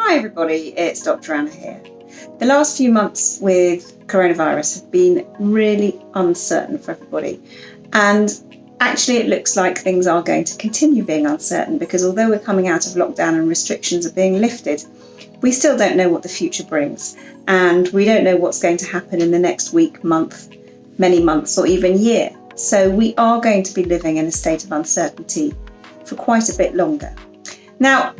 Hi everybody, it's Dr. Anna here. The last few months with coronavirus have been really uncertain for everybody, and actually it looks like things are going to continue being uncertain because although we're coming out of lockdown and restrictions are being lifted, we still don't know what the future brings, and we don't know what's going to happen in the next week, month, many months or even year. So we are going to be living in a state of uncertainty for quite a bit longer. Now,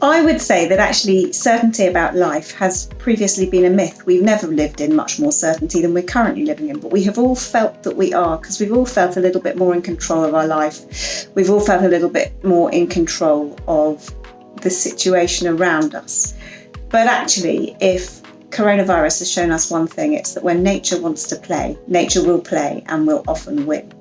I would say that actually certainty about life has previously been a myth. We've never lived in much more certainty than we're currently living in, but we have all felt that we are, because we've all felt a little bit more in control of our life. We've all felt a little bit more in control of the situation around us. But actually, if coronavirus has shown us one thing, it's that when nature wants to play, nature will play and will often win.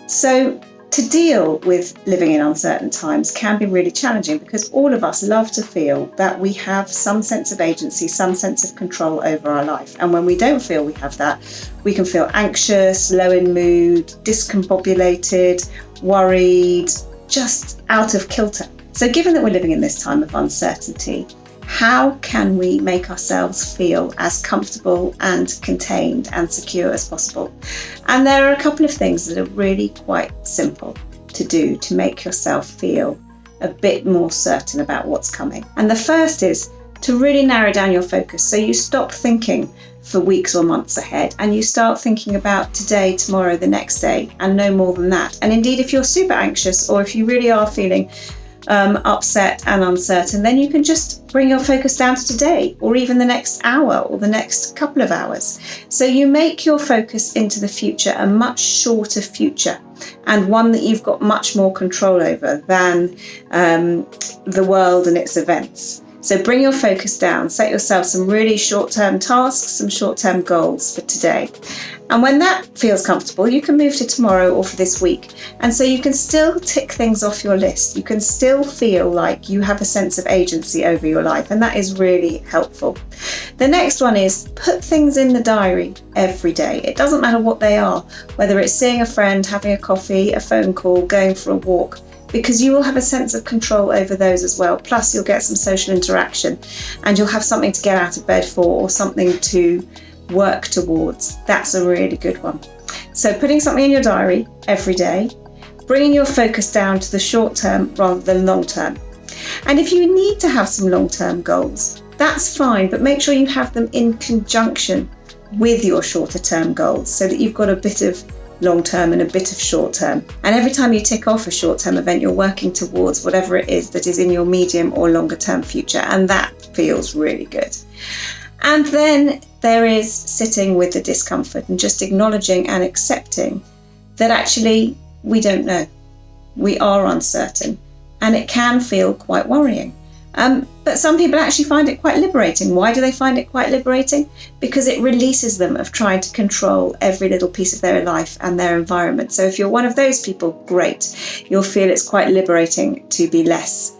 So to deal with living in uncertain times can be really challenging because all of us love to feel that we have some sense of agency, some sense of control over our life. And when we don't feel we have that, we can feel anxious, low in mood, discombobulated, worried, just out of kilter. So given that we're living in this time of uncertainty, how can we make ourselves feel as comfortable and contained and secure as possible? And there are a couple of things that are really quite simple to do to make yourself feel a bit more certain about what's coming. And the first is to really narrow down your focus so you stop thinking for weeks or months ahead and you start thinking about today, tomorrow, the next day, and no more than that. And indeed, if you're super anxious or if you really are feeling upset and uncertain, then you can just bring your focus down to today or even the next hour or the next couple of hours. So you make your focus into the future a much shorter future and one that you've got much more control over than the world and its events. So bring your focus down, set yourself some really short-term tasks, some short-term goals for today. And when that feels comfortable, you can move to tomorrow or for this week. And so you can still tick things off your list. You can still feel like you have a sense of agency over your life, and that is really helpful. The next one is put things in the diary every day. It doesn't matter what they are, whether it's seeing a friend, having a coffee, a phone call, going for a walk, because you will have a sense of control over those as well. Plus you'll get some social interaction and you'll have something to get out of bed for or something to work towards. That's a really good one. So putting something in your diary every day, bringing your focus down to the short term rather than long term. And if you need to have some long term goals, that's fine, but make sure you have them in conjunction with your shorter term goals so that you've got a bit of long term and a bit of short term. And every time you tick off a short term event, you're working towards whatever it is that is in your medium or longer term future. And that feels really good. And then there is sitting with the discomfort and just acknowledging and accepting that actually we don't know. We are uncertain and it can feel quite worrying. But some people actually find it quite liberating. Why do they find it quite liberating? Because it releases them of trying to control every little piece of their life and their environment. So if you're one of those people, great. You'll feel it's quite liberating to be less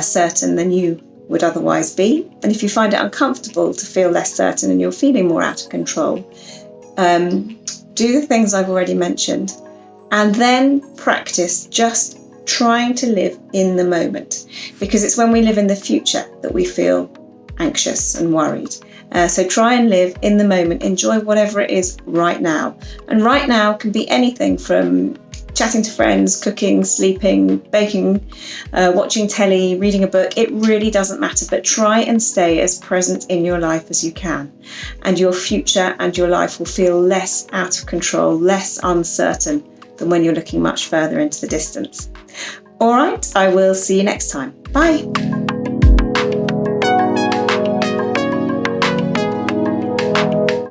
certain than you would otherwise be. And if you find it uncomfortable to feel less certain and you're feeling more out of control, do the things I've already mentioned and then practice just trying to live in the moment, because it's when we live in the future that we feel anxious and worried. So try and live in the moment, enjoy whatever it is right now. And right now can be anything from chatting to friends, cooking, sleeping, baking, watching telly, reading a book. It really doesn't matter, but try and stay as present in your life as you can. And your future and your life will feel less out of control, less uncertain than when you're looking much further into the distance. All right, I will see you next time. Bye.